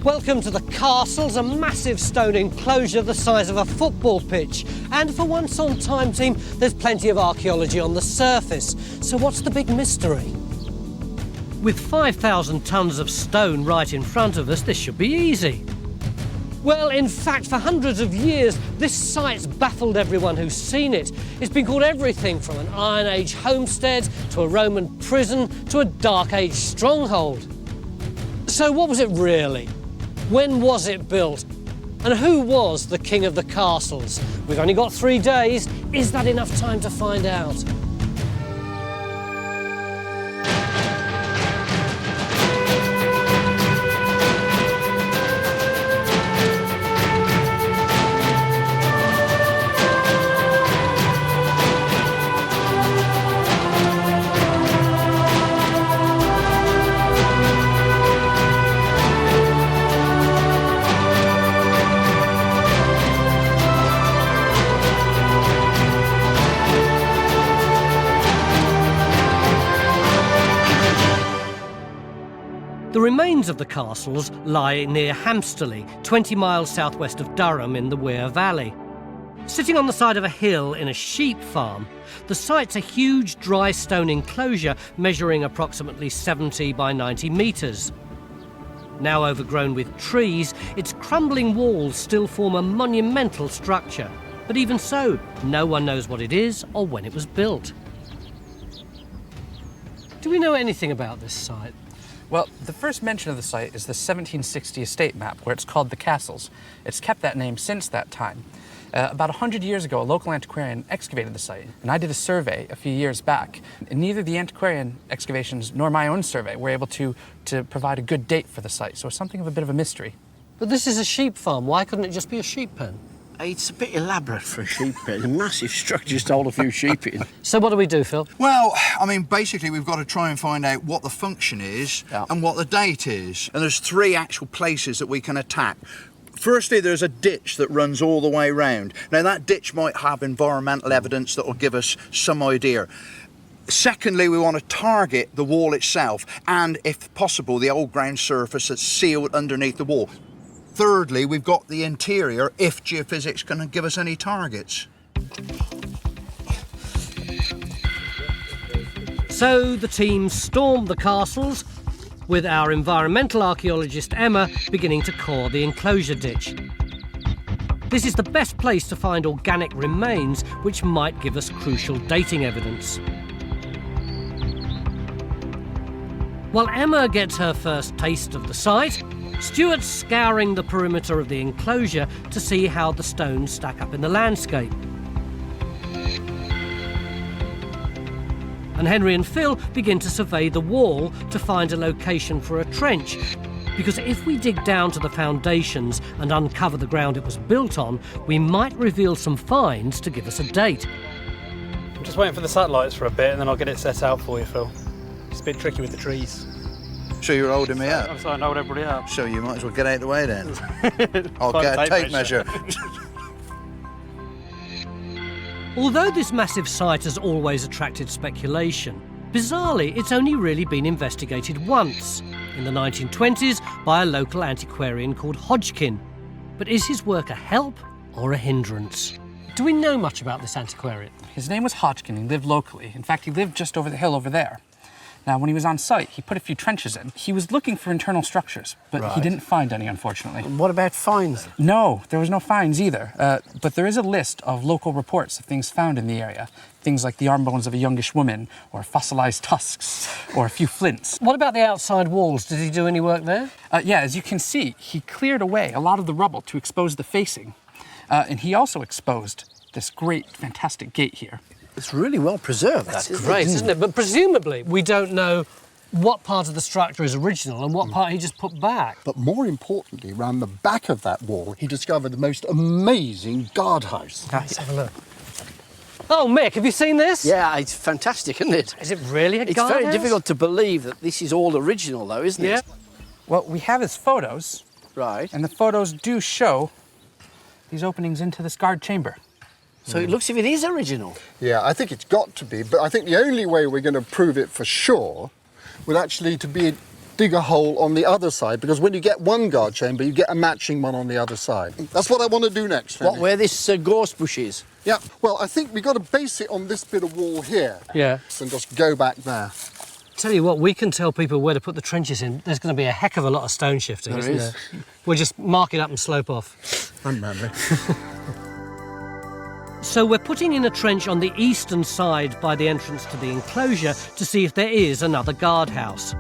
Welcome to the Castles, a massive stone enclosure the size of a football pitch. And for once on Time Team, there's plenty of archaeology on the surface. So what's the big mystery? With 5,000 tonnes of stone right in front of us, this should be easy. Well, in fact, for hundreds of years, this site's baffled everyone who's seen it. It's been called everything from an Iron Age homestead to a Roman prison to a Dark Age stronghold. So what was it really? When was it built? And who was the king of the castles? We've only got 3 days. Is that enough time to find out? The remains of the castles lie near Hamsterley, 20 miles southwest of Durham in the Wear Valley. Sitting on the side of a hill in a sheep farm, the site's a huge dry stone enclosure measuring approximately 70 by 90 metres. Now overgrown with trees, its crumbling walls still form a monumental structure. But even so, no one knows what it is or when it was built. Do we know anything about this site? Well, the first mention of the site is the 1760 estate map, where it's called the Castles. It's kept that name since that time. About 100 years ago, a local antiquarian excavated the site, and I did a survey a few years back. And neither the antiquarian excavations nor my own survey were able to provide a good date for the site, so it's something of a bit of a mystery. But this is a sheep farm. Why couldn't it just be a sheep pen? It's a bit elaborate for a sheep pen. A massive structure to hold a few sheep in. So what do we do, Phil? Well, I mean, basically we've got to try and find out what the function is and what the date is. And there's 3 actual places that we can attack. Firstly, there's a ditch that runs all the way round. Now, that ditch might have environmental evidence that will give us some idea. Secondly, we want to target the wall itself and, if possible, the old ground surface that's sealed underneath the wall. Thirdly, we've got the interior, if geophysics can give us any targets. So the team stormed the castles, with our environmental archaeologist Emma beginning to core the enclosure ditch. This is the best place to find organic remains, which might give us crucial dating evidence. While Emma gets her first taste of the site, Stuart's scouring the perimeter of the enclosure to see how the stones stack up in the landscape. And Henry and Phil begin to survey the wall to find a location for a trench, because if we dig down to the foundations and uncover the ground it was built on, we might reveal some finds to give us a date. I'm just waiting for the satellites for a bit and then I'll get it set out for you, Phil. It's a bit tricky with the trees. So you're holding me up? I'm sorry, I hold everybody up. So you might as well get out of the way then. I'll get a tape measure. Although this massive site has always attracted speculation, bizarrely it's only really been investigated once, in the 1920s by a local antiquarian called Hodgkin. But is his work a help or a hindrance? Do we know much about this antiquarian? His name was Hodgkin. He lived locally. In fact, he lived just over the hill over there. Now, when he was on site, he put a few trenches in. He was looking for internal structures, but he didn't find any, unfortunately. And what about finds? No, there was no finds either. But there is a list of local reports of things found in the area. Things like the arm bones of a youngish woman, or fossilized tusks, or a few flints. What about the outside walls? Did he do any work there? Yeah, as you can see, he cleared away a lot of the rubble to expose the facing. And he also exposed this great, fantastic gate here. It's really well preserved. That's great, isn't it? But presumably we don't know what part of the structure is original and what part he just put back. But more importantly, around the back of that wall, he discovered the most amazing guardhouse. Let's have a look. Oh, Mick, have you seen this? Yeah, it's fantastic, isn't it? Is it really a It's very difficult to believe that this is all original, though, isn't it? Well, we have his photos. Right. And the photos do show these openings into this guard chamber. So it looks as if it is original. Yeah, I think it's got to be, but I think the only way we're going to prove it for sure would actually to be dig a hole on the other side, because when you get one guard chamber, you get a matching one on the other side. That's what I want to do next. What, where this gorse bush is? Yeah, well, I think we've got to base it on this bit of wall here. Yeah. And just go back there. Tell you what, we can tell people where to put the trenches in. There's going to be a heck of a lot of stone shifting, isn't there? We'll just mark it up and slope off. Unmanly. So we're putting in a trench on the eastern side by the entrance to the enclosure to see if there is another guardhouse.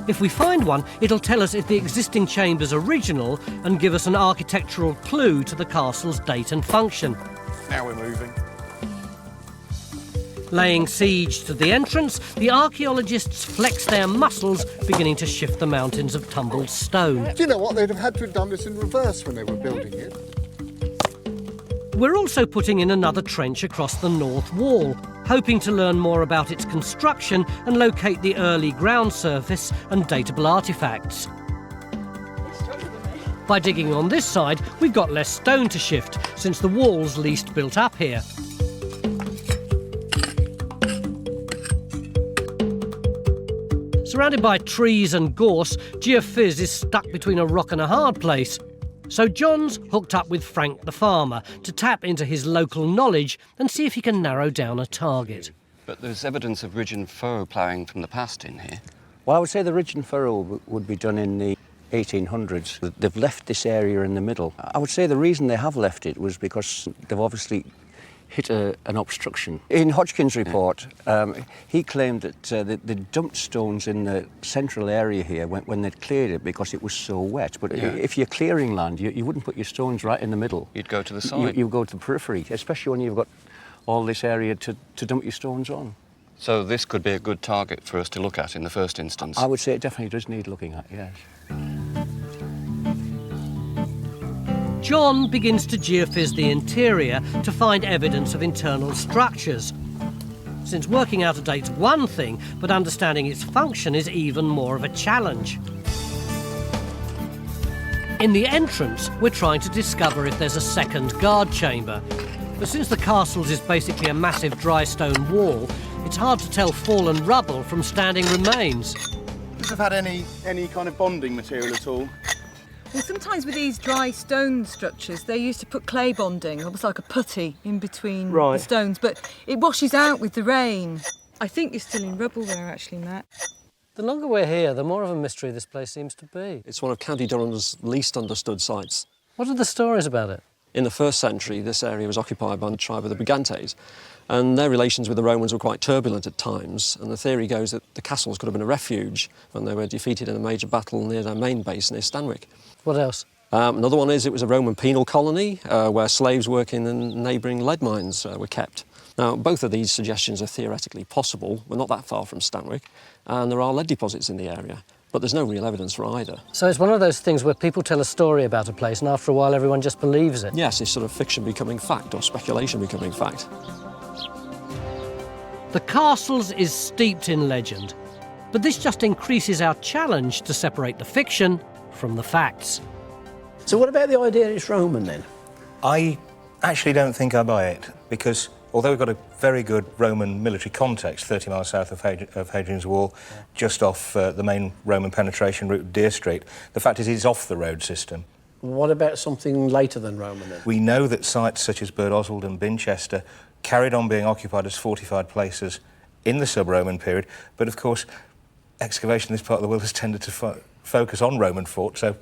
If we find one, it'll tell us if the existing chamber's original and give us an architectural clue to the castle's date and function. Now we're moving. Laying siege to the entrance, the archaeologists flex their muscles, beginning to shift the mountains of tumbled stone. Do you know what? They'd have had to have done this in reverse when they were building it. We're also putting in another trench across the north wall, hoping to learn more about its construction and locate the early ground surface and datable artefacts. By digging on this side, we've got less stone to shift, since the wall's least built up here. Surrounded by trees and gorse, Geophys is stuck between a rock and a hard place. So John's hooked up with Frank the farmer to tap into his local knowledge and see if he can narrow down a target. But there's evidence of ridge and furrow ploughing from the past in here. Well, I would say the ridge and furrow would be done in the 1800s. They've left this area in the middle. I would say the reason they have left it was because they've obviously hit an obstruction. In Hodgkin's report, he claimed that they dumped stones in the central area here when they'd cleared it because it was so wet. But if you're clearing land, you wouldn't put your stones right in the middle. You'd go to the side. You go to the periphery, especially when you've got all this area to dump your stones on. So this could be a good target for us to look at in the first instance. I would say it definitely does need looking at, yes. John begins to geophys the interior to find evidence of internal structures. Since working out a date's one thing, but understanding its function is even more of a challenge. In the entrance, we're trying to discover if there's a second guard chamber. But since the castle's is basically a massive dry stone wall, it's hard to tell fallen rubble from standing remains. Does it have had any kind of bonding material at all? Well, sometimes with these dry stone structures, they used to put clay bonding, almost like a putty in between the stones, but it washes out with the rain. I think you're still in rubble there, actually, Matt. The longer we're here, the more of a mystery this place seems to be. It's one of County Durham's least understood sites. What are the stories about it? In the 1st century, this area was occupied by the tribe of the Brigantes, and their relations with the Romans were quite turbulent at times, and the theory goes that the castles could have been a refuge when they were defeated in a major battle near their main base near Stanwick. What else? Another one is it was a Roman penal colony where slaves working in neighbouring lead mines were kept. Now, both of these suggestions are theoretically possible. We're not that far from Stanwick, and there are lead deposits in the area, but there's no real evidence for either. So it's one of those things where people tell a story about a place, and after a while everyone just believes it. Yes, it's sort of fiction becoming fact, or speculation becoming fact. The castles is steeped in legend, but this just increases our challenge to separate the fiction from the facts. So what about the idea that it's Roman then? I actually don't think I buy it, because although we've got a very good Roman military context 30 miles south of Hadrian's Wall, just off the main Roman penetration route, Deer Street, the fact is it's off the road system. What about something later than Roman then? We know that sites such as Birdoswald and Binchester carried on being occupied as fortified places in the sub-Roman period, but of course excavation in this part of the world has tended to focus on Roman forts, so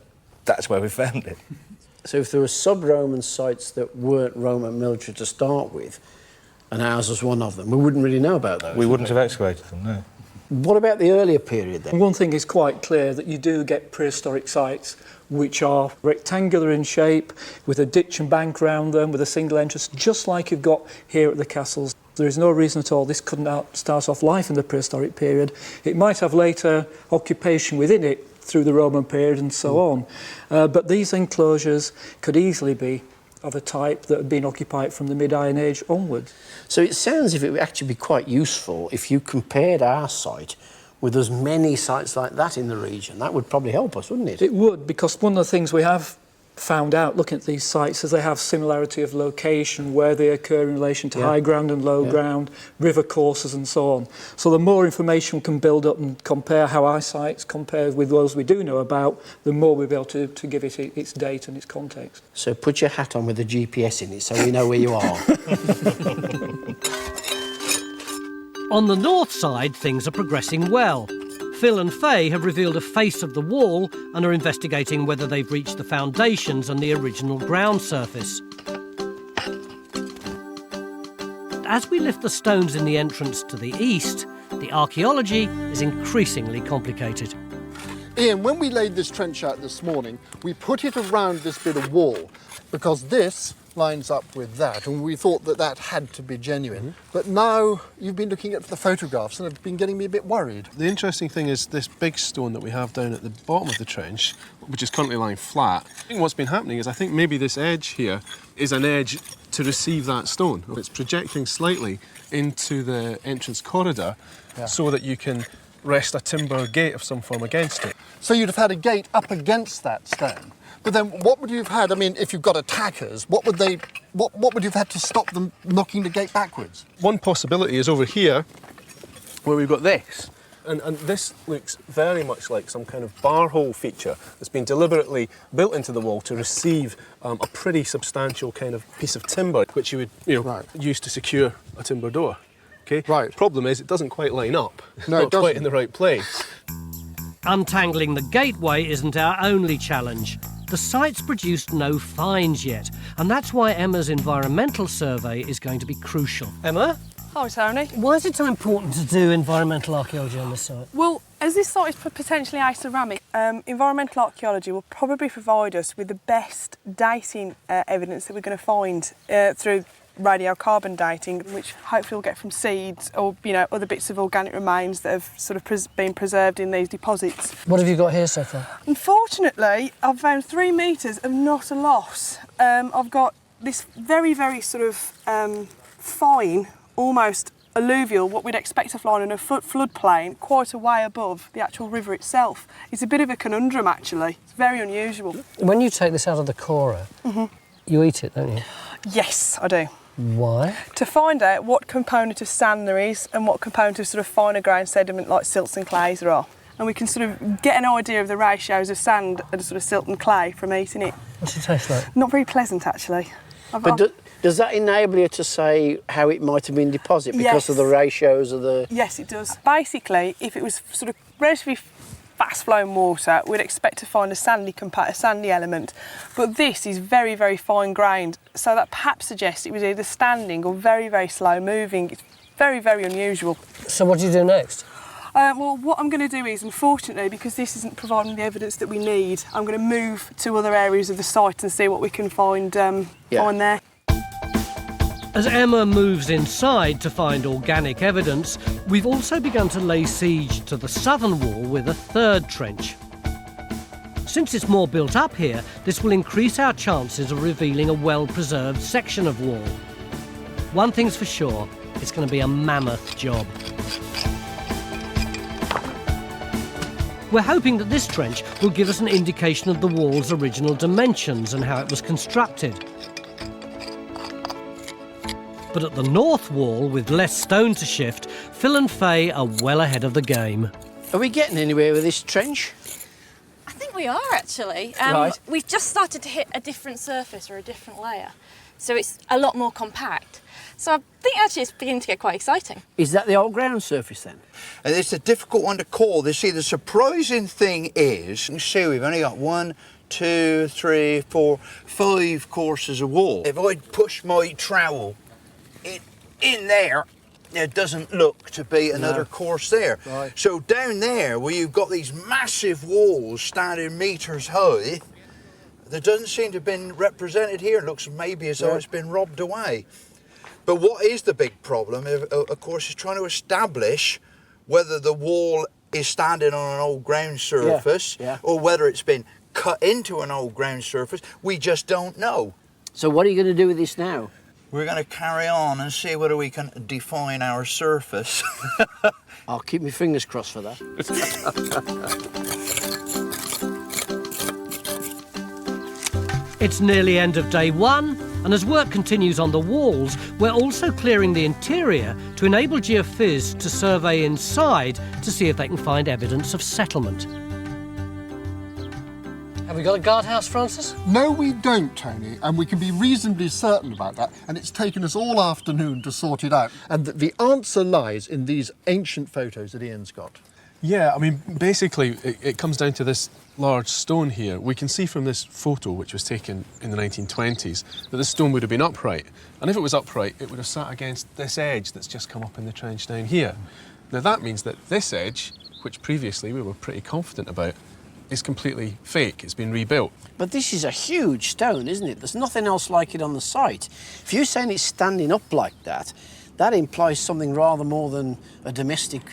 that's where we found it. So if there were sub-Roman sites that weren't Roman military to start with, and ours was one of them, we wouldn't really know about those. We wouldn't have excavated them, no. What about the earlier period then? One thing is quite clear, that you do get prehistoric sites which are rectangular in shape, with a ditch and bank round them, with a single entrance, just like you've got here at the castles. There is no reason at all this couldn't start off life in the prehistoric period. It might have later occupation within it through the Roman period and so on. But these enclosures could easily be of a type that had been occupied from the mid-Iron Age onwards. So it sounds as if it would actually be quite useful if you compared our site with as many sites like that in the region. That would probably help us, wouldn't it? It would, because one of the things we have found out looking at these sites is they have similarity of location, where they occur in relation to high ground and low ground, river courses and so on. So the more information we can build up and compare how our sites compare with those we do know about, the more we'll be able to give it its date and its context. So put your hat on with the GPS in it so we know where you are. On the north side, things are progressing well. Phil and Faye have revealed a face of the wall and are investigating whether they've reached the foundations and the original ground surface. As we lift the stones in the entrance to the east, the archaeology is increasingly complicated. Ian, when we laid this trench out this morning, we put it around this bit of wall because this lines up with that, and we thought that that had to be genuine. But now you've been looking at the photographs and have been getting me a bit worried. The interesting thing is this big stone that we have down at the bottom of the trench, which is currently lying flat. I think what's been happening is I think maybe this edge here is an edge to receive that stone. It's projecting slightly into the entrance corridor so that you can rest a timber gate of some form against it. So you'd have had a gate up against that stone. But then what would you have had? I mean, if you've got attackers, what would you have had to stop them knocking the gate backwards? One possibility is over here, where we've got this. And this looks very much like some kind of bar hole feature that's been deliberately built into the wall to receive a pretty substantial kind of piece of timber, which you would use to secure a timber door. Okay? Right. Problem is, it doesn't quite line up. It's No, not quite in the right place. Untangling the gateway isn't our only challenge. The site's produced no finds yet, and that's why Emma's environmental survey is going to be crucial. Emma? Hi, Tony. Why is it so important to do environmental archaeology on this site? Well, as this site is potentially aceramic, environmental archaeology will probably provide us with the best dating evidence that we're going to find through radiocarbon dating, which hopefully we'll get from seeds or other bits of organic remains that have sort of been preserved in these deposits. What have you got here so far? Unfortunately, I've found 3 metres of not a loss. I've got this very, very sort of fine, almost alluvial, what we'd expect to find in a floodplain, quite a way above the actual river itself. It's a bit of a conundrum, actually. It's very unusual. When you take this out of the corer, you eat it, don't you? Yes, I do. Why? To find out what component of sand there is and what component of sort of finer grained sediment like silts and clays there are. And we can sort of get an idea of the ratios of sand and sort of silt and clay from eating it. What's it taste like? Not very pleasant, actually. But does that enable you to say how it might have been deposited because of the ratios of the... Yes, it does. Basically, if it was sort of relatively fast-flowing water, we'd expect to find a sandy element. But this is very, very fine-grained, so that perhaps suggests it was either standing or very, very slow-moving. It's very, very unusual. So what do you do next? Well, what I'm going to do is, unfortunately, because this isn't providing the evidence that we need, I'm going to move to other areas of the site and see what we can find there. As Emma moves inside to find organic evidence, we've also begun to lay siege to the southern wall with a third trench. Since it's more built up here, this will increase our chances of revealing a well-preserved section of wall. One thing's for sure, it's going to be a mammoth job. We're hoping that this trench will give us an indication of the wall's original dimensions and how it was constructed. But at the north wall, with less stone to shift, Phil and Faye are well ahead of the game. Are we getting anywhere with this trench? I think we are, actually. Right. We've just started to hit a different surface or a different layer, so it's a lot more compact. So I think actually it's beginning to get quite exciting. Is that the old ground surface then? And it's a difficult one to call. See, the surprising thing is, you see we've only got 1, 2, 3, 4, 5 courses of wall. If I push my trowel in there, it doesn't look to be another course there. Right. So down there, where you've got these massive walls standing metres high, there doesn't seem to have been represented here. It looks maybe as though it's been robbed away. But what is the big problem, of course, is trying to establish whether the wall is standing on an old ground surface or whether it's been cut into an old ground surface. We just don't know. So what are you going to do with this now? We're going to carry on and see whether we can define our surface. I'll keep my fingers crossed for that. It's nearly end of day one, and as work continues on the walls, we're also clearing the interior to enable geophys to survey inside to see if they can find evidence of settlement. Have we got a guardhouse, Francis? No, we don't, Tony, and we can be reasonably certain about that, and it's taken us all afternoon to sort it out. And the answer lies in these ancient photos that Ian's got. Yeah, I mean, basically, it comes down to this large stone here. We can see from this photo, which was taken in the 1920s, that this stone would have been upright. And if it was upright, it would have sat against this edge that's just come up in the trench down here. Now, that means that this edge, which previously we were pretty confident about, is completely fake. It's been rebuilt. But this is a huge stone, isn't it? There's nothing else like it on the site. If you're saying it's standing up like that, that implies something rather more than a domestic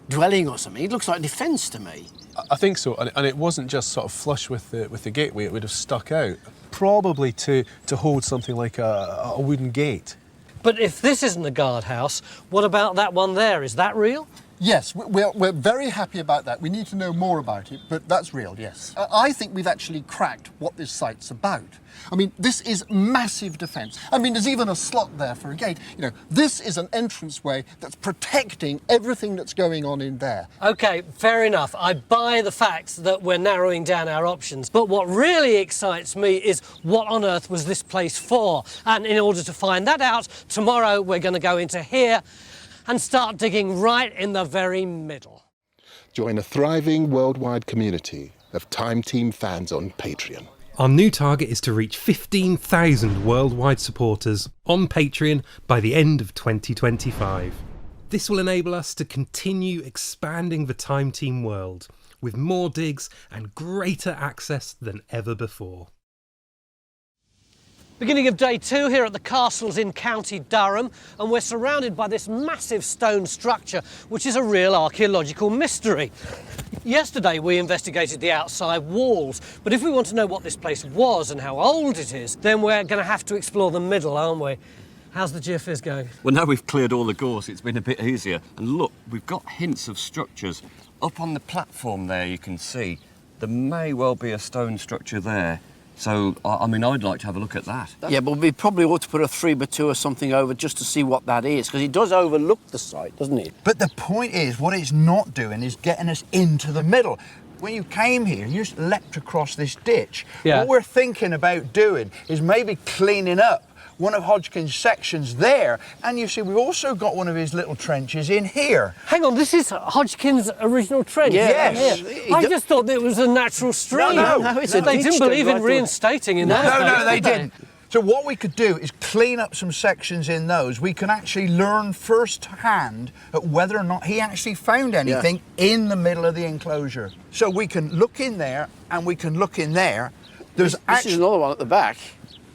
dwelling or something. It looks like defence to me. I think so, and it wasn't just sort of flush with the gateway. It would have stuck out, probably to hold something like a wooden gate. But if this isn't a guardhouse, what about that one there? Is that real? Yes, we're very happy about that. We need to know more about it, but that's real, yes. I think we've actually cracked what this site's about. I mean, this is massive defence. I mean, there's even a slot there for a gate. You know, this is an entranceway that's protecting everything that's going on in there. OK, fair enough. I buy the fact that we're narrowing down our options. But what really excites me is what on earth was this place for? And in order to find that out, tomorrow we're going to go into here and start digging right in the very middle. Join a thriving worldwide community of Time Team fans on Patreon. Our new target is to reach 15,000 worldwide supporters on Patreon by the end of 2025. This will enable us to continue expanding the Time Team world with more digs and greater access than ever before. Beginning of day two here at the castles in County Durham, and we're surrounded by this massive stone structure, which is a real archaeological mystery. Yesterday we investigated the outside walls, but if we want to know what this place was and how old it is, then we're going to have to explore the middle, aren't we? How's the geophys going? Well, now we've cleared all the gorse, it's been a bit easier. And look, we've got hints of structures. Up on the platform there, you can see there may well be a stone structure there. So, I mean, I'd like to have a look at that. Yeah, but we probably ought to put a 3x2 or something over just to see what that is, because it does overlook the site, doesn't it? But the point is, what it's not doing is getting us into the middle. When you came here, you just leapt across this ditch. Yeah. What we're thinking about doing is maybe cleaning up one of Hodgkin's sections there, and you see we've also got one of his little trenches in here. Hang on, this is Hodgkin's original trench? Yes. I just thought it was a natural stream. No, it's a They ditch didn't believe dug in right reinstating in that. No, they didn't. So what we could do is clean up some sections in those. We can actually learn firsthand at whether or not he actually found anything in the middle of the enclosure. So we can look in there and we can look in there. This is another one at the back.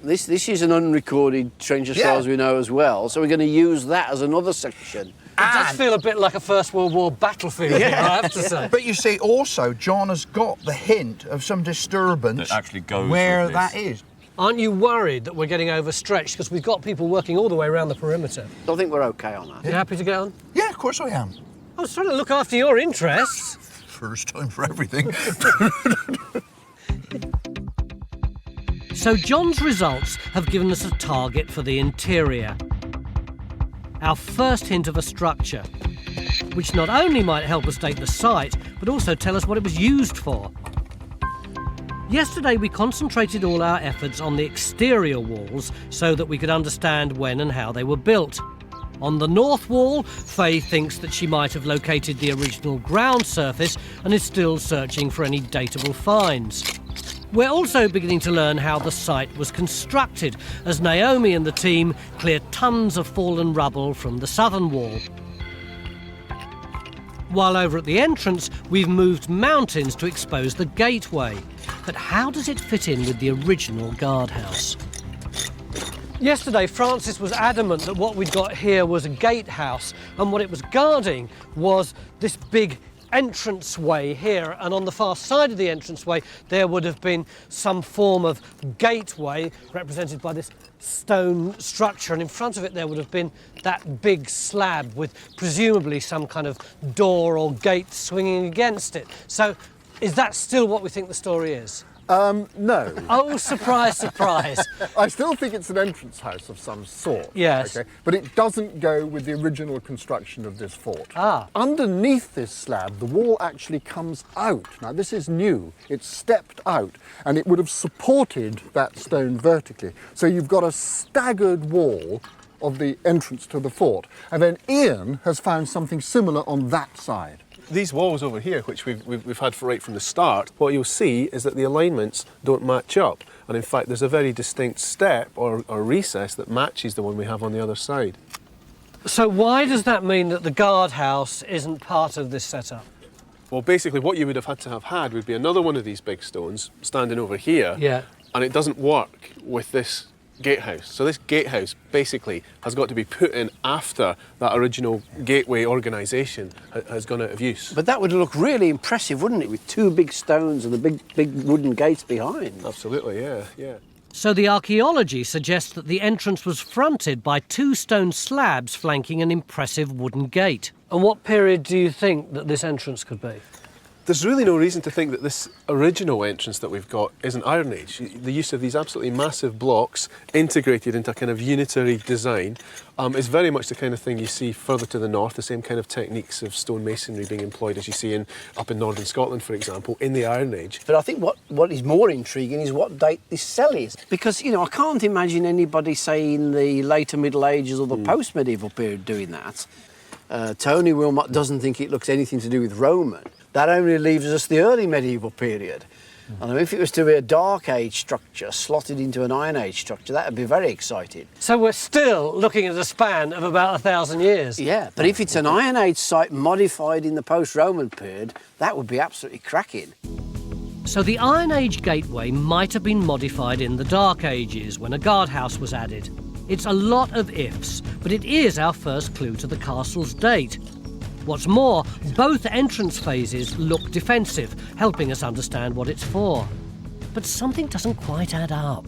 This is an unrecorded trench as far as we know as well, so we're going to use that as another section. It does feel a bit like a First World War battlefield here, I have to say. But you see, also, John has got the hint of some disturbance that actually goes where with that is. Aren't you worried that we're getting overstretched because we've got people working all the way around the perimeter? I think we're okay on that. You happy to get on? Yeah, of course I am. I was trying to look after your interests. First time for everything. So John's results have given us a target for the interior. Our first hint of a structure, which not only might help us date the site, but also tell us what it was used for. Yesterday we concentrated all our efforts on the exterior walls so that we could understand when and how they were built. On the north wall, Faye thinks that she might have located the original ground surface and is still searching for any datable finds. We're also beginning to learn how the site was constructed, as Naomi and the team clear tons of fallen rubble from the southern wall. While over at the entrance, we've moved mountains to expose the gateway. But how does it fit in with the original guardhouse? Yesterday, Francis was adamant that what we'd got here was a gatehouse, and what it was guarding was this big entranceway here, and on the far side of the entranceway there would have been some form of gateway represented by this stone structure, and in front of it there would have been that big slab with presumably some kind of door or gate swinging against it. So is that still what we think the story is? No. Oh, surprise, surprise. I still think it's an entrance house of some sort. Yes. Okay, but it doesn't go with the original construction of this fort. Ah. Underneath this slab, the wall actually comes out. Now, this is new. It's stepped out, and it would have supported that stone vertically. So you've got a staggered wall of the entrance to the fort. And then Ian has found something similar on that side. These walls over here, which we've had right from the start, what you'll see is that the alignments don't match up. And in fact, there's a very distinct step or recess that matches the one we have on the other side. So why does that mean that the guardhouse isn't part of this setup? Well, basically what you would have had to have had would be another one of these big stones standing over here. Yeah. And it doesn't work with this gatehouse. So this gatehouse basically has got to be put in after that original gateway organisation has gone out of use. But that would look really impressive, wouldn't it, with two big stones and the big wooden gates behind? Absolutely, yeah, yeah. So the archaeology suggests that the entrance was fronted by two stone slabs flanking an impressive wooden gate. And what period do you think that this entrance could be? There's really no reason to think that this original entrance that we've got is an Iron Age. The use of these absolutely massive blocks integrated into a kind of unitary design is very much the kind of thing you see further to the north, the same kind of techniques of stone masonry being employed as you see up in northern Scotland, for example, in the Iron Age. But I think what is more intriguing is what date this cell is. Because, you know, I can't imagine anybody, say, in the later Middle Ages or the post-medieval period doing that. Tony Wilmot doesn't think it looks anything to do with Roman. That only leaves us the early medieval period. And if it was to be a Dark Age structure slotted into an Iron Age structure, that would be very exciting. So we're still looking at a span of about 1,000 years. Yeah, but if it's an Iron Age site modified in the post-Roman period, that would be absolutely cracking. So the Iron Age gateway might have been modified in the Dark Ages when a guardhouse was added. It's a lot of ifs, but it is our first clue to the castle's date. What's more, both entrance phases look defensive, helping us understand what it's for. But something doesn't quite add up.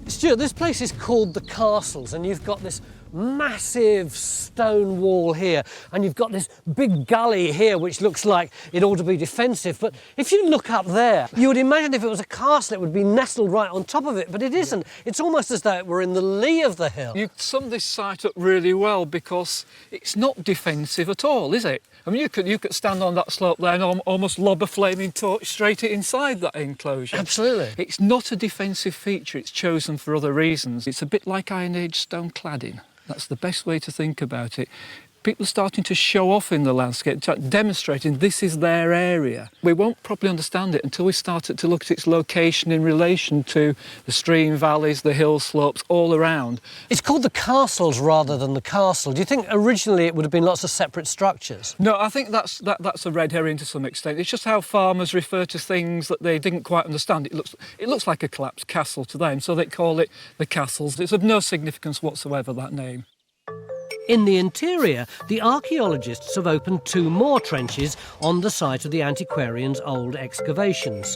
Stuart, this place is called the Castles, and you've got this massive stone wall here, and you've got this big gully here which looks like it ought to be defensive. But if you look up there, you would imagine if it was a castle it would be nestled right on top of it, but it isn't. It's almost as though it were in the lee of the hill. You summed this site up really well, because it's not defensive at all, is it? I mean, you could stand on that slope there and almost lob a flaming torch straight inside that enclosure. Absolutely. It's not a defensive feature, it's chosen for other reasons. It's a bit like Iron Age stone cladding. That's the best way to think about it. People are starting to show off in the landscape, demonstrating this is their area. We won't properly understand it until we start to look at its location in relation to the stream valleys, the hill slopes, all around. It's called the Castles rather than the castle. Do you think originally it would have been lots of separate structures? No, I think that's a red herring to some extent. It's just how farmers refer to things that they didn't quite understand. It looks like a collapsed castle to them, so they call it the Castles. It's of no significance whatsoever, that name. In the interior, the archaeologists have opened two more trenches on the site of the antiquarian's old excavations.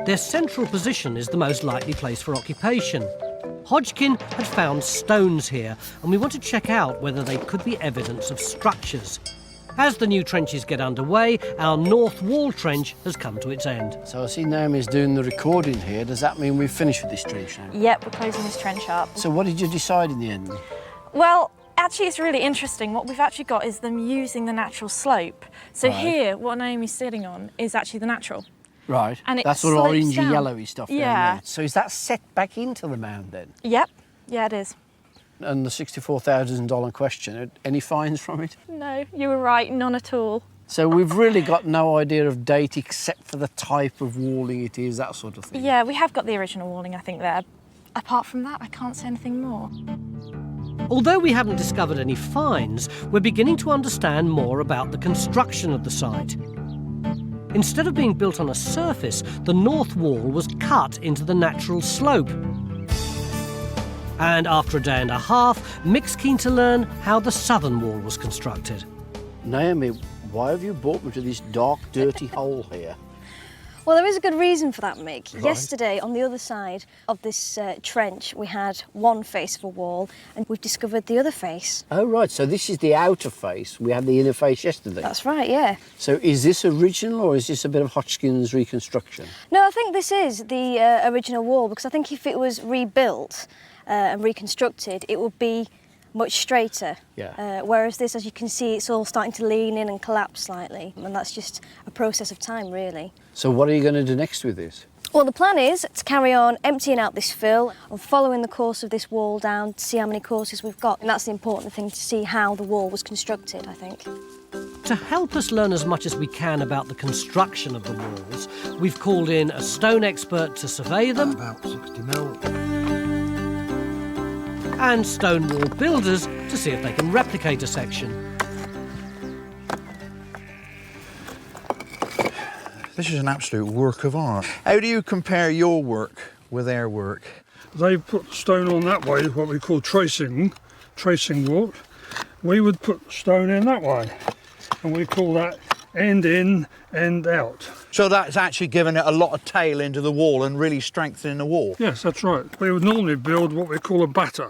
Their central position is the most likely place for occupation. Hodgkin had found stones here, and we want to check out whether they could be evidence of structures. As the new trenches get underway, our north wall trench has come to its end. So I see Naomi's doing the recording here. Does that mean we've finished with this trench now? Yep, we're closing this trench up. So what did you decide in the end? Well, actually it's really interesting. What we've actually got is them using the natural slope. So Right. Here, what Naomi's sitting on is actually the natural. Right. And it that's all slopes orangey, down. yellowy stuff down Yeah. there. So is that set back into the mound then? Yep, yeah it is. And the $64,000 question, any fines from it? No, you were right, none at all. So we've really got no idea of date except for the type of walling it is, that sort of thing. Yeah, we have got the original walling, I think, there. Apart from that, I can't say anything more. Although we haven't discovered any finds, we're beginning to understand more about the construction of the site. Instead of being built on a surface, the north wall was cut into the natural slope. And after a day and a half, Mick's keen to learn how the southern wall was constructed. Naomi, why have you brought me to this dark, dirty hole here? Well, there is a good reason for that, Mick. Right. Yesterday, on the other side of this trench, we had one face of a wall, and we've discovered the other face. Oh, right, so this is the outer face. We had the inner face yesterday. That's right, yeah. So is this original, or is this a bit of Hodgkin's reconstruction? No, I think this is the original wall, because I think if it was rebuilt and reconstructed, it would be much straighter. Yeah. Whereas this, as you can see, it's all starting to lean in and collapse slightly, and that's just a process of time, really. So what are you going to do next with this? Well, the plan is to carry on emptying out this fill and following the course of this wall down to see how many courses we've got. And that's the important thing, to see how the wall was constructed, I think. To help us learn as much as we can about the construction of the walls, we've called in a stone expert to survey them. About 60 mil. And stone wall builders to see if they can replicate a section. This is an absolute work of art. How do you compare your work with their work? They put stone on that way, what we call tracing work. We would put stone in that way, and we call that end in, end out. So that's actually giving it a lot of tail into the wall and really strengthening the wall? Yes, that's right. We would normally build what we call a batter.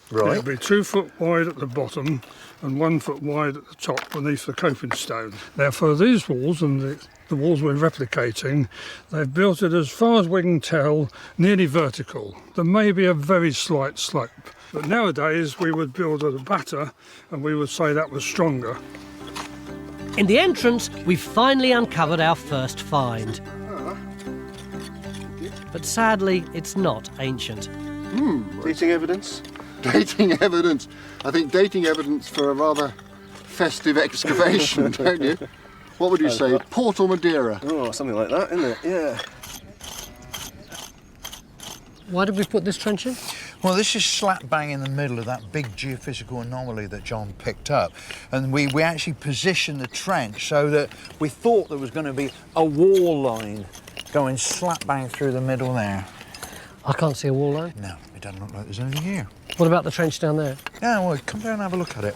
Right. It would be 2 foot wide at the bottom and 1 foot wide at the top beneath the coping stone. Now, for these walls and the walls we're replicating, they've built it, as far as we can tell, nearly vertical. There may be a very slight slope, but nowadays we would build at a batter and we would say that was stronger. In the entrance, we've finally uncovered our first find. But sadly, it's not ancient. Dating evidence? Dating evidence. I think dating evidence for a rather festive excavation, don't you? What would you say? Port or Madeira? Oh, something like that, isn't it? Yeah. Why did we put this trench in? Well, this is slap bang in the middle of that big geophysical anomaly that John picked up. And we actually positioned the trench so that we thought there was going to be a wall line going slap bang through the middle there. I can't see a wall line. No, it doesn't look like there's anything here. What about the trench down there? Yeah, well, come down and have a look at it.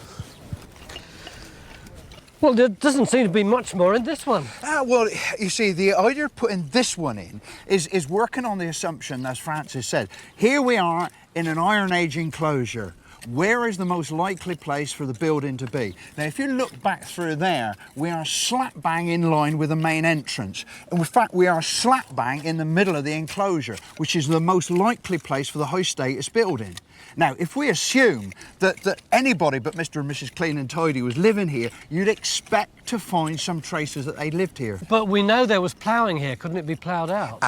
Well, there doesn't seem to be much more in this one. Well, you see, the idea of putting this one in is working on the assumption, as Francis said, here we are in an Iron Age enclosure. Where is the most likely place for the building to be? Now, if you look back through there, we are slap bang in line with the main entrance. And in fact, we are slap bang in the middle of the enclosure, which is the most likely place for the high status building. Now, if we assume that anybody but Mr. and Mrs. Clean and Tidy was living here, you'd expect to find some traces that they lived here. But we know there was ploughing here. Couldn't it be ploughed out?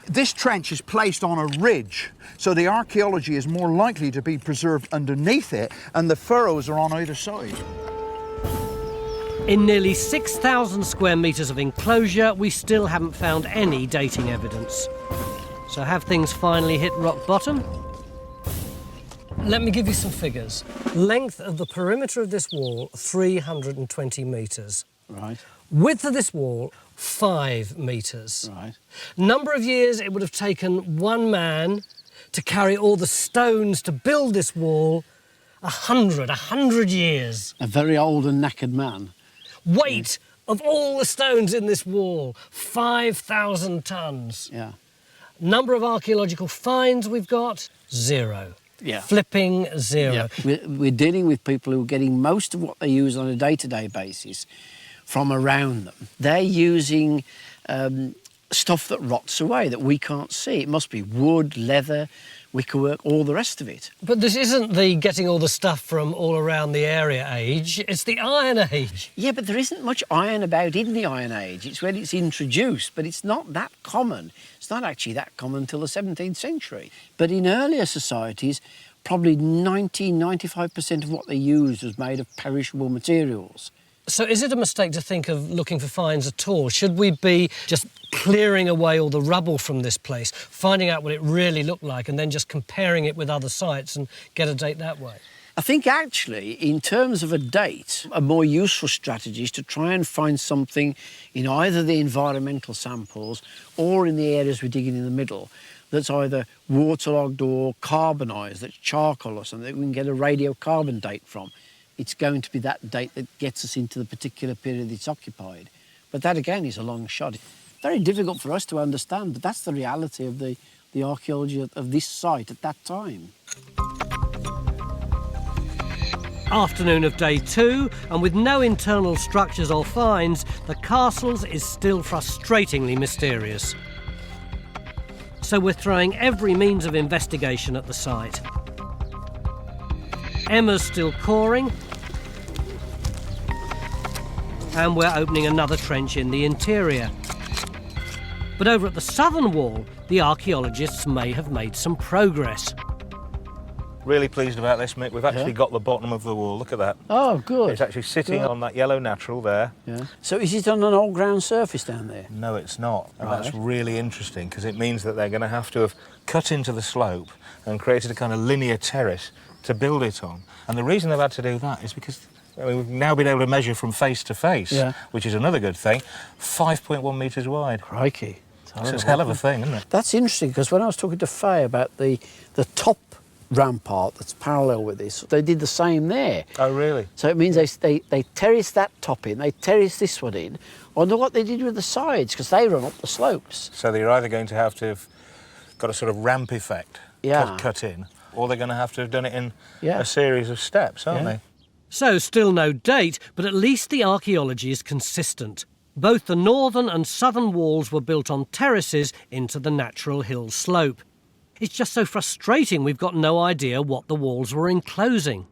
This trench is placed on a ridge, so the archaeology is more likely to be preserved underneath it, and the furrows are on either side. In nearly 6,000 square metres of enclosure, we still haven't found any dating evidence. So have things finally hit rock bottom? Let me give you some figures. Length of the perimeter of this wall, 320 metres. Right. Width of this wall, 5 metres. Right. Number of years it would have taken one man to carry all the stones to build this wall, 100 years. A very old and knackered man. Weight of all the stones in this wall, 5,000 tonnes. Yeah. Number of archaeological finds we've got, 0. Yeah. Flipping 0. Yeah. We're dealing with people who are getting most of what they use on a day-to-day basis from around them. They're using stuff that rots away, that we can't see. It must be wood, leather, wickerwork, all the rest of it. But this isn't the getting all the stuff from all around the area age, it's the Iron Age. Yeah, but there isn't much iron about in the Iron Age. It's when it's introduced, but it's not that common. It's not actually that common until the 17th century. But in earlier societies, probably 95% of what they used was made of perishable materials. So is it a mistake to think of looking for finds at all? Should we be just clearing away all the rubble from this place, finding out what it really looked like, and then just comparing it with other sites and get a date that way? I think actually, in terms of a date, a more useful strategy is to try and find something in either the environmental samples or in the areas we're digging in the middle that's either waterlogged or carbonised, that's charcoal or something that we can get a radiocarbon date from. It's going to be that date that gets us into the particular period it's occupied. But that, again, is a long shot. very difficult for us to understand, but that's the reality of the archaeology of this site at that time. Afternoon of day 2, and with no internal structures or finds, the castles is still frustratingly mysterious. So we're throwing every means of investigation at the site. Emma's still coring, and we're opening another trench in the interior. But over at the southern wall, the archaeologists may have made some progress. Really pleased about this, Mick. We've actually got the bottom of the wall. Look at that. Oh, good. It's actually sitting on that yellow natural there. Yeah. So is it on an old ground surface down there? No, it's not. And Right. that's really interesting because it means that they're going to have cut into the slope and created a kind of linear terrace to build it on. And the reason they've had to do that is because we've now been able to measure from face to face, which is another good thing, 5.1 metres wide. Crikey. So it's a hell of a thing, isn't it? That's interesting, because when I was talking to Faye about the top rampart that's parallel with this, they did the same there. Oh, really? So it means they terraced that top in, they terraced this one in. I wonder what they did with the sides, because they run up the slopes. So they're either going to have got a sort of ramp effect cut in, or they're going to have done it in a series of steps, aren't they? So still no date, but at least the archaeology is consistent. Both the northern and southern walls were built on terraces into the natural hill slope. It's just so frustrating we've got no idea what the walls were enclosing.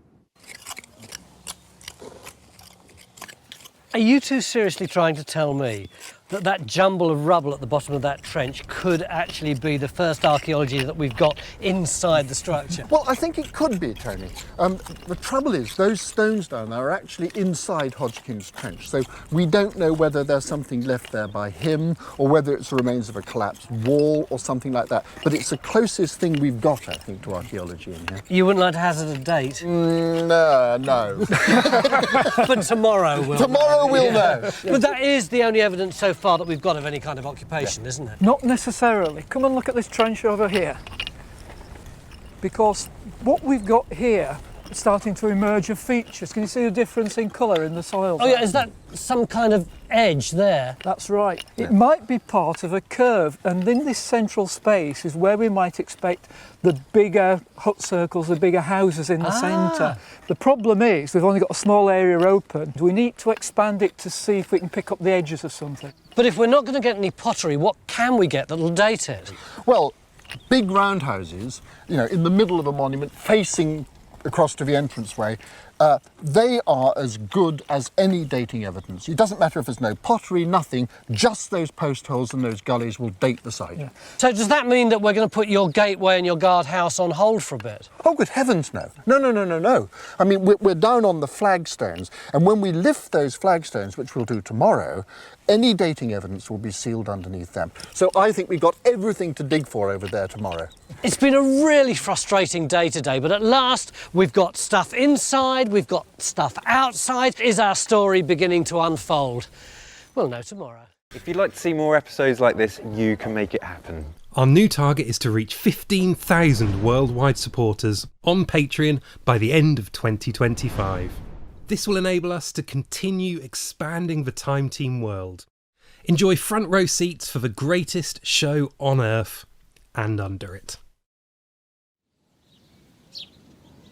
Are you two seriously trying to tell me that that jumble of rubble at the bottom of that trench could actually be the first archaeology that we've got inside the structure? Well, I think it could be, Tony. The trouble is, those stones down there are actually inside Hodgkin's Trench, so we don't know whether there's something left there by him or whether it's the remains of a collapsed wall or something like that. But it's the closest thing we've got, I think, to archaeology in here. You wouldn't like to hazard a date? No. But tomorrow we'll Tomorrow we'll know. But that is the only evidence so far that we've got of any kind of occupation, isn't it? Not necessarily. Come and look at this trench over here. Because what we've got here is starting to emerge of features. Can you see the difference in colour in the soil? Oh yeah, is that some kind of edge there? That's right. It might be part of a curve, and in this central space is where we might expect the bigger hut circles, the bigger houses in the centre. The problem is we've only got a small area open. We need to expand it to see if we can pick up the edges of something. But if we're not going to get any pottery, what can we get that'll date it? Well, big roundhouses, in the middle of a monument facing across to the entranceway, they are as good as any dating evidence. It doesn't matter if there's no pottery, nothing, just those post holes and those gullies will date the site. Yeah. So does that mean that we're going to put your gateway and your guardhouse on hold for a bit? Oh, good heavens, no. No. I mean, we're down on the flagstones, and when we lift those flagstones, which we'll do tomorrow, any dating evidence will be sealed underneath them. So I think we've got everything to dig for over there tomorrow. It's been a really frustrating day today, but at last we've got stuff inside, we've got stuff outside. Is our story beginning to unfold? We'll know tomorrow. If you'd like to see more episodes like this, you can make it happen. Our new target is to reach 15,000 worldwide supporters on Patreon by the end of 2025. This will enable us to continue expanding the Time Team world. Enjoy front row seats for the greatest show on Earth and under it.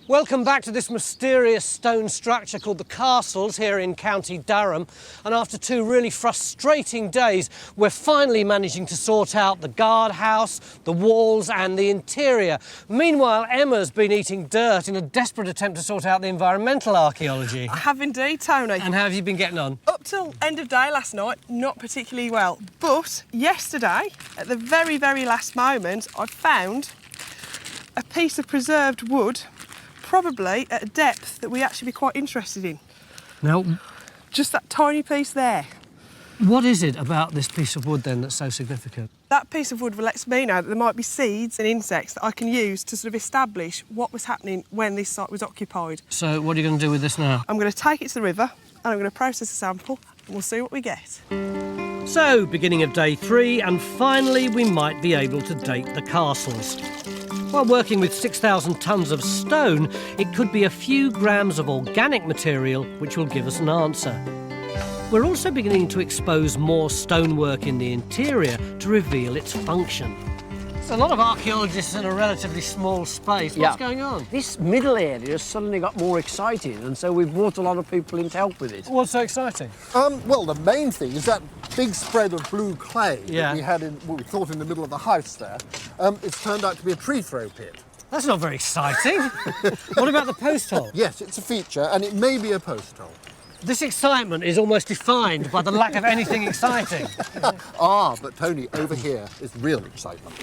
Welcome back to this mysterious stone structure called the Castles here in County Durham. And after 2 really frustrating days, we're finally managing to sort out the guardhouse, the walls and the interior. Meanwhile, Emma's been eating dirt in a desperate attempt to sort out the environmental archaeology. I have indeed, Tony. And how have you been getting on? Up till end of day last night, not particularly well. But yesterday, at the very, very last moment, I found a piece of preserved wood, probably at a depth that we'd actually be quite interested in. Now, just that tiny piece there. What is it about this piece of wood then that's so significant? That piece of wood lets me know that there might be seeds and insects that I can use to sort of establish what was happening when this site was occupied. So what are you going to do with this now? I'm going to take it to the river and I'm going to process a sample and we'll see what we get. So, beginning of day 3, and finally we might be able to date the castles. While working with 6,000 tonnes of stone, it could be a few grams of organic material which will give us an answer. We're also beginning to expose more stonework in the interior to reveal its function. There's a lot of archaeologists in a relatively small space. What's going on? This middle area has suddenly got more exciting, and so we've brought a lot of people in to help with it. What's so exciting? Well, the main thing is that big spread of blue clay that we had in, well, we thought in the middle of the house there. It's turned out to be a tree throw pit. That's not very exciting. What about the post hole? Yes, it's a feature, and it may be a post hole. This excitement is almost defined by the lack of anything exciting. But Tony, over here is real excitement.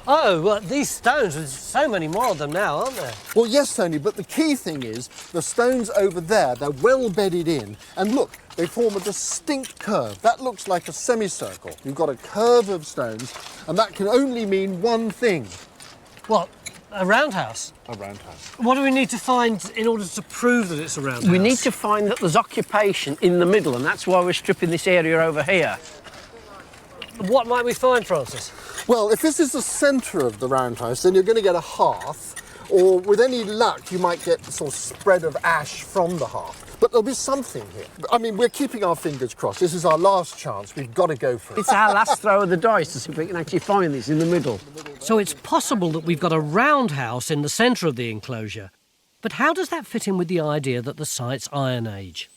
Oh, well, these stones, there's so many more of them now, aren't there? Well, yes, Tony, but the key thing is the stones over there, they're well bedded in. And look, they form a distinct curve. That looks like a semicircle. You've got a curve of stones, and that can only mean one thing. What? A roundhouse? A roundhouse. What do we need to find in order to prove that it's a roundhouse? We need to find that there's occupation in the middle, and that's why we're stripping this area over here. What might we find, Francis? Well, if this is the centre of the roundhouse, then you're going to get a hearth, or with any luck, you might get a sort of spread of ash from the hearth. But there'll be something here. I mean, we're keeping our fingers crossed. This is our last chance. We've got to go for it. It's our last throw of the dice to see if we can actually find this in the middle. So it's possible that we've got a roundhouse in the centre of the enclosure. But how does that fit in with the idea that the site's Iron Age?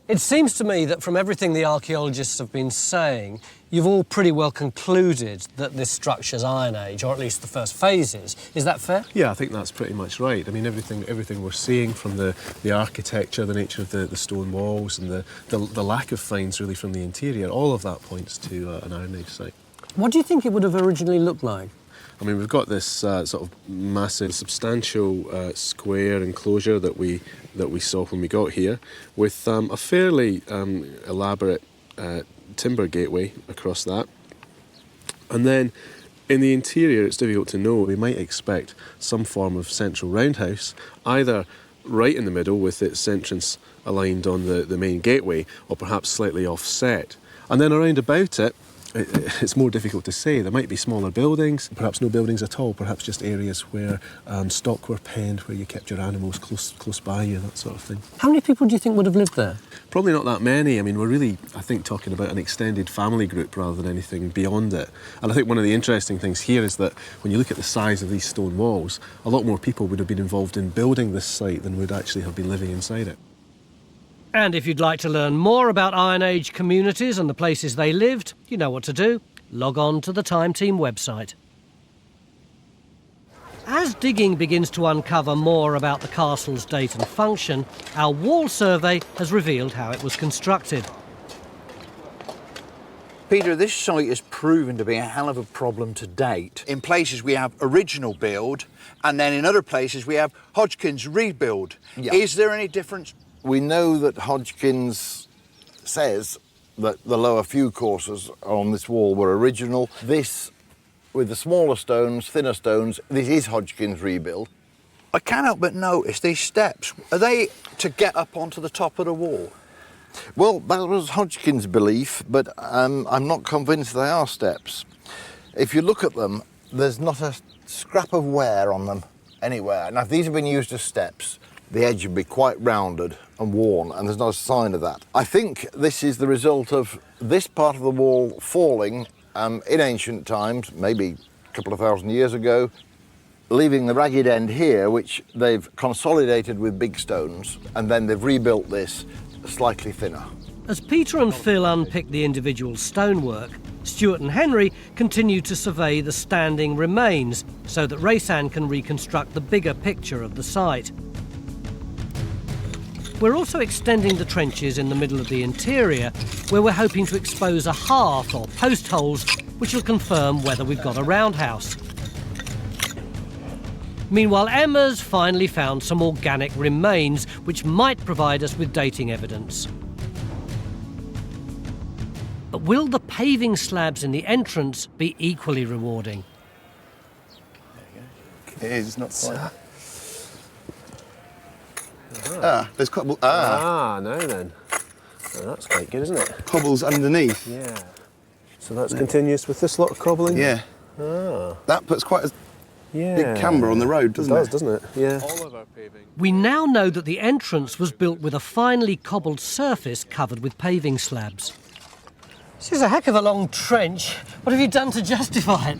It seems to me that from everything the archaeologists have been saying, you've all pretty well concluded that this structure's Iron Age, or at least the first phases. Is that fair? Yeah, I think that's pretty much right. I mean, everything we're seeing from the architecture, the nature of the stone walls, and the lack of finds really from the interior, all of that points to an Iron Age site. What do you think it would have originally looked like? I mean, we've got this sort of massive, substantial square enclosure that we saw when we got here, with a fairly elaborate timber gateway across that. And then in the interior, it's difficult to know. We might expect some form of central roundhouse, either right in the middle with its entrance aligned on the main gateway, or perhaps slightly offset. And then around about it, it's more difficult to say. There might be smaller buildings, perhaps no buildings at all, perhaps just areas where stock were penned, where you kept your animals close by you, that sort of thing. How many people do you think would have lived there? Probably not that many. I mean, we're really, I think, talking about an extended family group rather than anything beyond it. And I think one of the interesting things here is that when you look at the size of these stone walls, a lot more people would have been involved in building this site than would actually have been living inside it. And if you'd like to learn more about Iron Age communities and the places they lived, you know what to do. Log on to the Time Team website. As digging begins to uncover more about the castle's date and function, our wall survey has revealed how it was constructed. Peter, this site has proven to be a hell of a problem to date. In places we have original build, and then in other places we have Hodgkin's rebuild. Yeah. Is there any difference? We know that Hodgkin's says that the lower few courses on this wall were original. This, with the smaller stones, thinner stones, this is Hodgkin's rebuild. I can't help but notice these steps. Are they to get up onto the top of the wall? Well, that was Hodgkin's belief, but I'm not convinced they are steps. If you look at them, there's not a scrap of wear on them anywhere. Now, if these have been used as steps, the edge would be quite rounded and worn, and there's no sign of that. I think this is the result of this part of the wall falling in ancient times, maybe a couple of thousand years ago, leaving the ragged end here, which they've consolidated with big stones, and then they've rebuilt this slightly thinner. As Peter and Phil unpick the individual stonework, Stuart and Henry continue to survey the standing remains so that Raysan can reconstruct the bigger picture of the site. We're also extending the trenches in the middle of the interior, where we're hoping to expose a hearth or post holes which will confirm whether we've got a roundhouse. Meanwhile, Emma's finally found some organic remains which might provide us with dating evidence. But will the paving slabs in the entrance be equally rewarding? It is, not quite. There's cobble. No then. Oh, that's quite good, isn't it? Cobbles underneath. Yeah. So that's continuous with this lot of cobbling? Yeah. Ah. That puts quite a Yeah. big camber on the road, doesn't it? Doesn't it? Yeah. We now know that the entrance was built with a finely cobbled surface covered with paving slabs. This is a heck of a long trench. What have you done to justify it?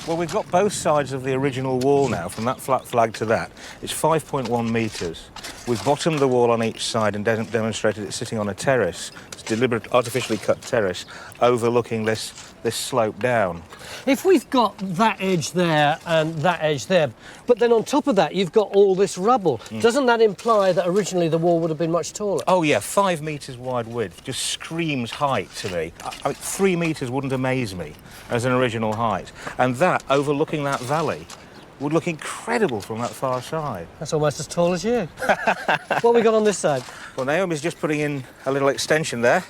Well, we've got both sides of the original wall now, from that flat flag to that. It's 5.1 metres. We've bottomed the wall on each side and demonstrated it sitting on a terrace. It's a deliberate, artificially cut terrace overlooking this slope down. If we've got that edge there and that edge there, but then on top of that you've got all this rubble, doesn't that imply that originally the wall would have been much taller? Oh yeah, 5 metres wide width, just screams height to me. I mean, 3 metres wouldn't amaze me as an original height. And that, overlooking that valley, would look incredible from that far side. That's almost as tall as you. What have we got on this side? Well, Naomi's just putting in a little extension there.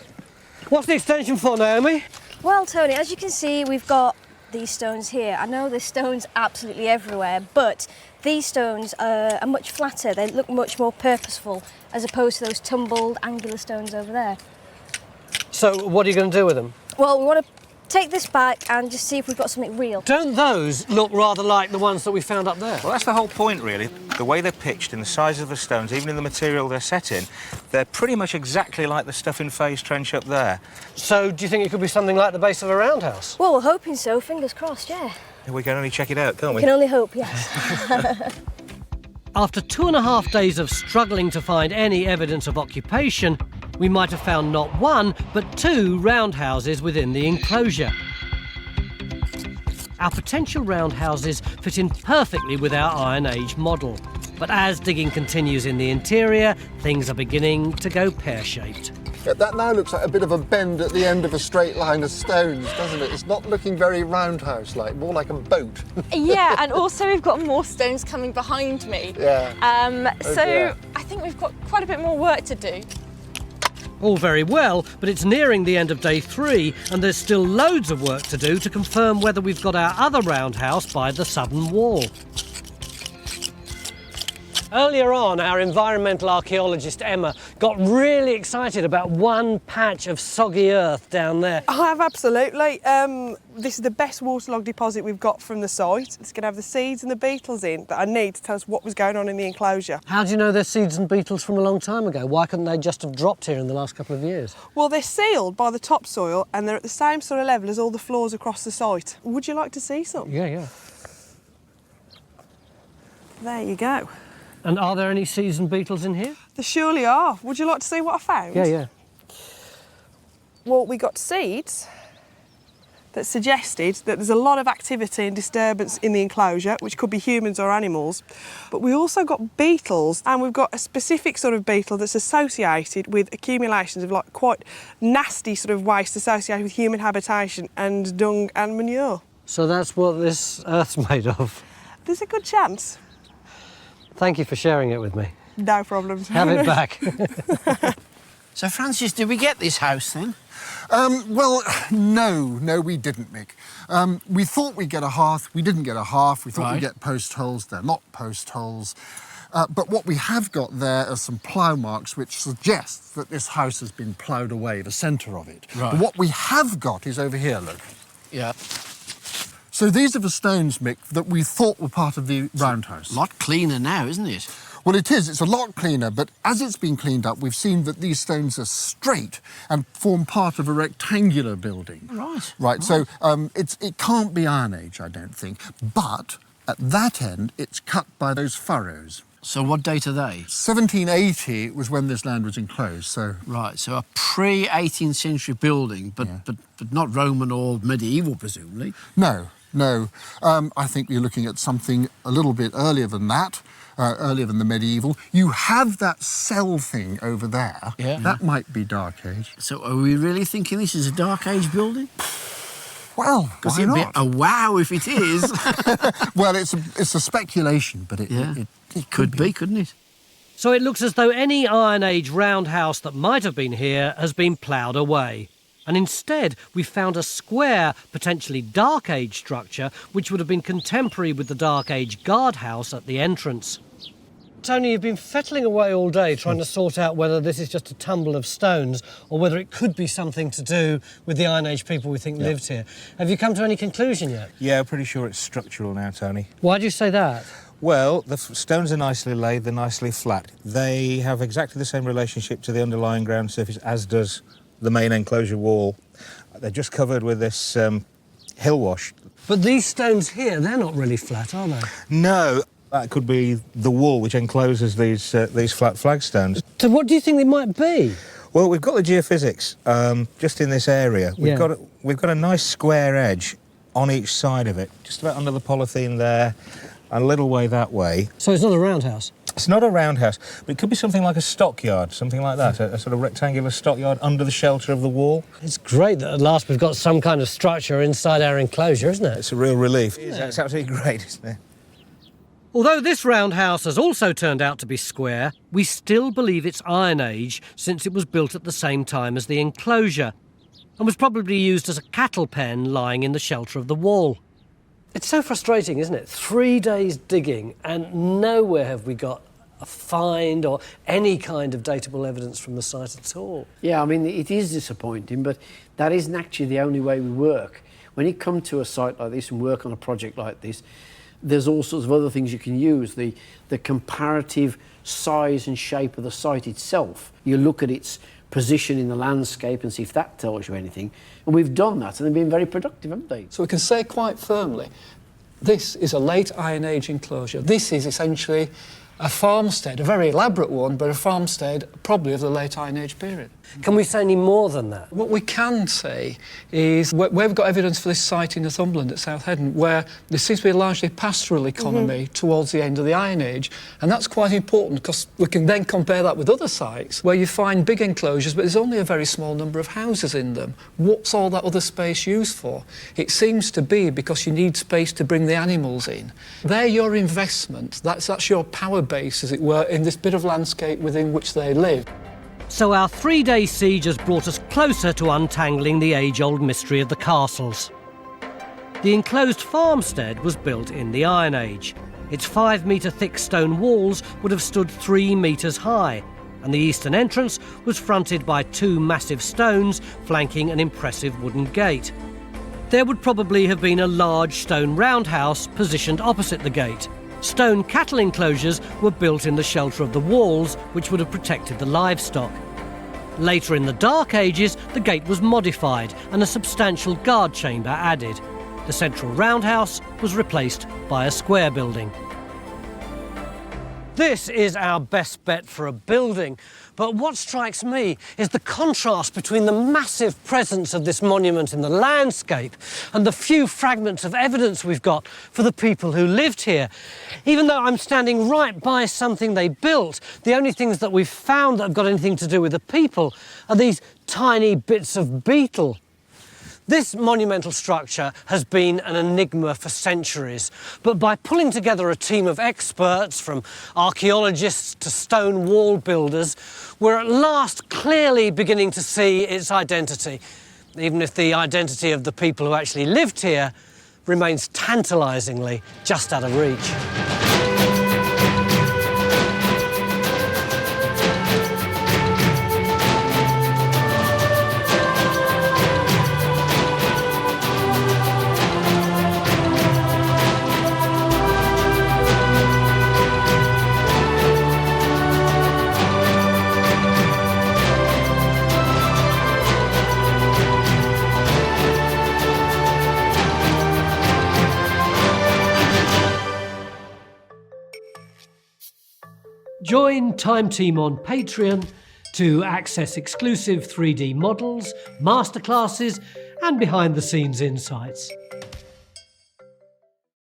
What's the extension for, Naomi? Well, Tony, as you can see, we've got these stones here. I know there's stones absolutely everywhere, but these stones are much flatter. They look much more purposeful as opposed to those tumbled, angular stones over there. So what are you going to do with them? Well, we want to take this back and just see if we've got something real. Don't those look rather like the ones that we found up there? Well, that's the whole point, really. The way they're pitched and the size of the stones, even in the material they're set in, they're pretty much exactly like the stuff in Faye's Trench up there. So do you think it could be something like the base of a roundhouse? Well, we're hoping so. Fingers crossed, yeah. We can only check it out, can't we? We can only hope, yes. After 2.5 days of struggling to find any evidence of occupation, we might have found not one, but 2 roundhouses within the enclosure. Our potential roundhouses fit in perfectly with our Iron Age model. But as digging continues in the interior, things are beginning to go pear-shaped. Yeah, that now looks like a bit of a bend at the end of a straight line of stones, doesn't it? It's not looking very roundhouse-like, more like a boat. Yeah, and also we've got more stones coming behind me. Yeah. So I think we've got quite a bit more work to do. All very well, but it's nearing the end of day 3 and there's still loads of work to do to confirm whether we've got our other roundhouse by the southern wall. Earlier on, our environmental archaeologist Emma got really excited about one patch of soggy earth down there. I have, absolutely. This is the best waterlogged deposit we've got from the site. It's going to have the seeds and the beetles in that I need to tell us what was going on in the enclosure. How do you know they're seeds and beetles from a long time ago? Why couldn't they just have dropped here in the last couple of years? Well, they're sealed by the topsoil and they're at the same sort of level as all the floors across the site. Would you like to see some? Yeah. There you go. And are there any seeds and beetles in here? There surely are. Would you like to see what I found? Yeah. Well, we got seeds that suggested that there's a lot of activity and disturbance in the enclosure, which could be humans or animals. But we also got beetles, and we've got a specific sort of beetle that's associated with accumulations of like quite nasty sort of waste associated with human habitation and dung and manure. So that's what this earth's made of? There's a good chance. Thank you for sharing it with me. No problem. Have it back. So, Francis, did we get this house then? Well, no, we didn't, Mick. We thought we'd get a hearth. We didn't get a hearth. We thought we'd get post holes. They're not post holes. But what we have got there are some plough marks which suggest that this house has been ploughed away, the centre of it. Right. But what we have got is over here, look. Yeah. So these are the stones, Mick, that we thought were part of the roundhouse. A lot cleaner now, isn't it? Well, it is. It's a lot cleaner, but as it's been cleaned up, we've seen that these stones are straight and form part of a rectangular building. Right. So it can't be Iron Age, I don't think. But at that end, it's cut by those furrows. So what date are they? 1780 was when this land was enclosed, so... Right, so a pre-18th century building, but not Roman or medieval, presumably? No. I think you're looking at something a little bit earlier than that, earlier than the medieval. You have that cell thing over there. Yeah. That might be Dark Age. So are we really thinking this is a Dark Age building? Well, because why it'd not? be a wow if it is. Well, it's a speculation, but it could be, couldn't it? So it looks as though any Iron Age roundhouse that might have been here has been ploughed away. And instead, we found a square, potentially Dark Age structure, which would have been contemporary with the Dark Age guardhouse at the entrance. Tony, you've been fettling away all day trying to sort out whether this is just a tumble of stones or whether it could be something to do with the Iron Age people we think lived here. Have you come to any conclusion yet? Yeah, I'm pretty sure it's structural now, Tony. Why do you say that? Well, the stones are nicely laid, they're nicely flat. They have exactly the same relationship to the underlying ground surface as does the main enclosure wall. They're just covered with this hill wash. But these stones here, they're not really flat, are they? No. That could be the wall which encloses these flat flagstones. So what do you think they might be? Well, we've got the geophysics just in this area. We've got a nice square edge on each side of it, just about under the polythene there, and a little way that way. So it's not a roundhouse? It's not a roundhouse, but it could be something like a stockyard, something like that, a sort of rectangular stockyard under the shelter of the wall. It's great that at last we've got some kind of structure inside our enclosure, isn't it? It's a real relief. It's absolutely great, isn't it? Although this roundhouse has also turned out to be square, we still believe it's Iron Age since it was built at the same time as the enclosure and was probably used as a cattle pen lying in the shelter of the wall. It's so frustrating, isn't it? 3 days digging and nowhere have we got a find or any kind of datable evidence from the site at all. Yeah, I mean, it is disappointing, but that isn't actually the only way we work. When you come to a site like this and work on a project like this, there's all sorts of other things you can use. The comparative size and shape of the site itself. You look at its position in the landscape and see if that tells you anything. And we've done that, and they've been very productive, haven't they? So we can say quite firmly, this is a late Iron Age enclosure. This is essentially a farmstead, a very elaborate one, but a farmstead probably of the late Iron Age period. Can we say any more than that? What we can say is where we've got evidence for this site in Northumberland at South Headon, where there seems to be a largely pastoral economy towards the end of the Iron Age, and that's quite important because we can then compare that with other sites where you find big enclosures but there's only a very small number of houses in them. What's all that other space used for? It seems to be because you need space to bring the animals in. They're your investment, that's your power base, as it were, in this bit of landscape within which they live. So our 3-day siege has brought us closer to untangling the age-old mystery of the castles. The enclosed farmstead was built in the Iron Age. Its 5-metre thick stone walls would have stood 3 metres high, and the eastern entrance was fronted by 2 massive stones flanking an impressive wooden gate. There would probably have been a large stone roundhouse positioned opposite the gate. Stone cattle enclosures were built in the shelter of the walls, which would have protected the livestock. Later in the Dark Ages, the gate was modified and a substantial guard chamber added. The central roundhouse was replaced by a square building. This is our best bet for a building, but what strikes me is the contrast between the massive presence of this monument in the landscape and the few fragments of evidence we've got for the people who lived here. Even though I'm standing right by something they built, the only things that we've found that have got anything to do with the people are these tiny bits of beetle. This monumental structure has been an enigma for centuries, but by pulling together a team of experts, from archaeologists to stone wall builders, we're at last clearly beginning to see its identity, even if the identity of the people who actually lived here remains tantalisingly just out of reach. Join Time Team on Patreon to access exclusive 3D models, masterclasses and behind-the-scenes insights.